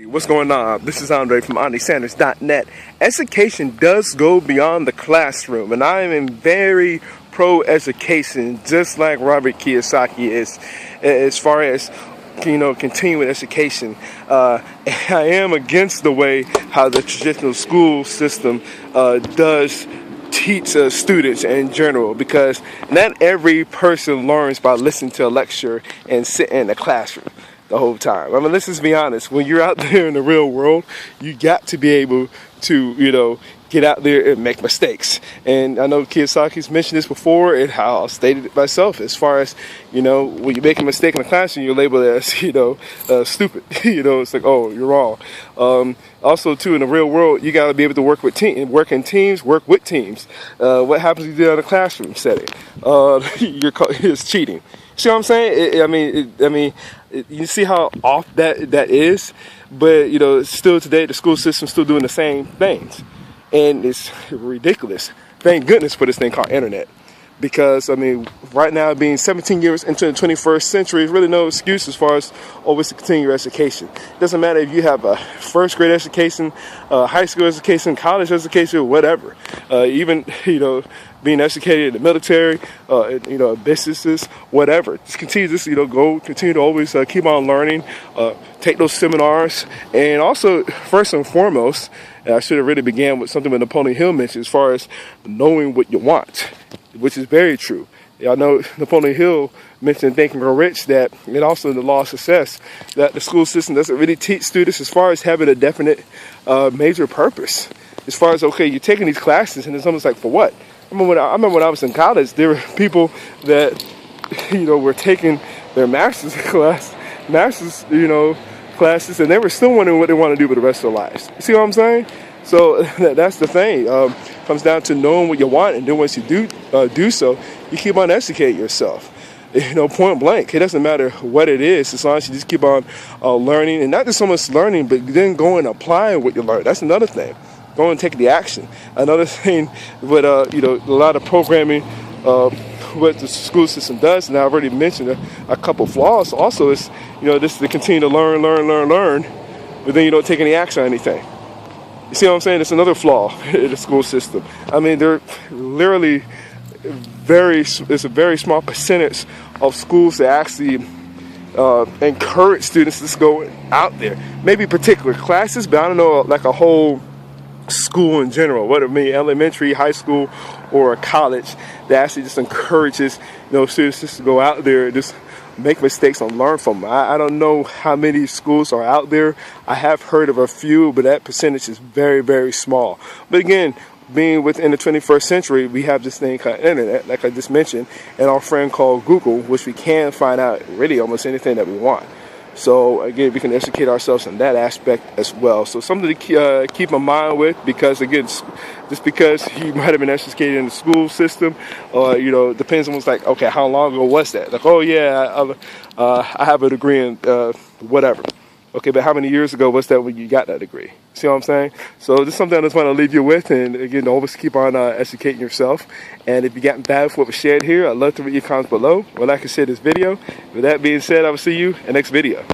What's going on? This is Andre from AndreSanders.net. Education does go beyond the classroom, and I am very pro-education, just like Robert Kiyosaki is, as far as continuing education. I am against the way how the traditional school system does teach students in general, because not every person learns by listening to a lecture and sitting in a classroom the whole time. I mean, let's just be honest. When you're out there in the real world, you got to be able to, get out there and make mistakes. And I know Kiyosaki's mentioned this before, and how I've stated it myself, as far as, when you make a mistake in the classroom, you're labeled as, stupid. It's like, oh, you're wrong. Also, too, in the real world, you got to be able to work with work in teams, work with teams. What happens if you do it in a classroom setting? It's cheating. See what I'm saying? You see how off that is, but still today the school system's still doing the same things, and it's ridiculous. Thank goodness for this thing called internet, because right now, being 17 years into the 21st century, there's really no excuse as far as always to continue your education. It doesn't matter if you have a first grade education, high school education, college education, whatever. Even being educated in the military, businesses, whatever. Just continue continue to always keep on learning, take those seminars, and also, first and foremost, I should have really began with something that Napoleon Hill mentioned, as far as knowing what you want, which is very true. Y'all know Napoleon Hill mentioned in Think and Grow Rich that, and also in The Law of Success, that the school system doesn't really teach students as far as having a definite major purpose. As far as, okay, you're taking these classes, and it's almost like, for what? I remember when I was in college, there were people that, were taking their master's classes, and they were still wondering what they want to do with the rest of their lives. You see what I'm saying? So that's the thing. Comes down to knowing what you want, and then once you do so, you keep on educating yourself. Point blank. It doesn't matter what it is, as long as you just keep on learning, and not just so much learning, but then going and applying what you learn. That's another thing. Go and take the action. Another thing with a lot of programming, what the school system does, and I've already mentioned a couple flaws. Also, is this to continue to learn, but then you don't take any action on anything. You see what I'm saying? It's another flaw in the school system. They're literally it's a very small percentage of schools that actually encourage students to just go out there. Maybe particular classes, but I don't know, like a whole school in general, whether it be elementary, high school, or a college, that actually just encourages students just to go out there and just make mistakes and learn from them. I don't know how many schools are out there. I have heard of a few, but that percentage is very, very small. But again, being within the 21st century, we have this thing called internet, like I just mentioned, and our friend called Google, which we can find out really almost anything that we want. So again, we can educate ourselves in that aspect as well. So something to keep in mind with, because again, just because you might have been educated in the school system, depends on okay, how long ago was that? Like, oh yeah, I have a degree in whatever. Okay, but how many years ago was that when you got that degree? See what I'm saying? So this is something I just want to leave you with, and again, always keep on educating yourself. And if you got bad with what was shared here, I'd love to read your comments below. Well, like I said, this video. With that being said, I will see you in the next video.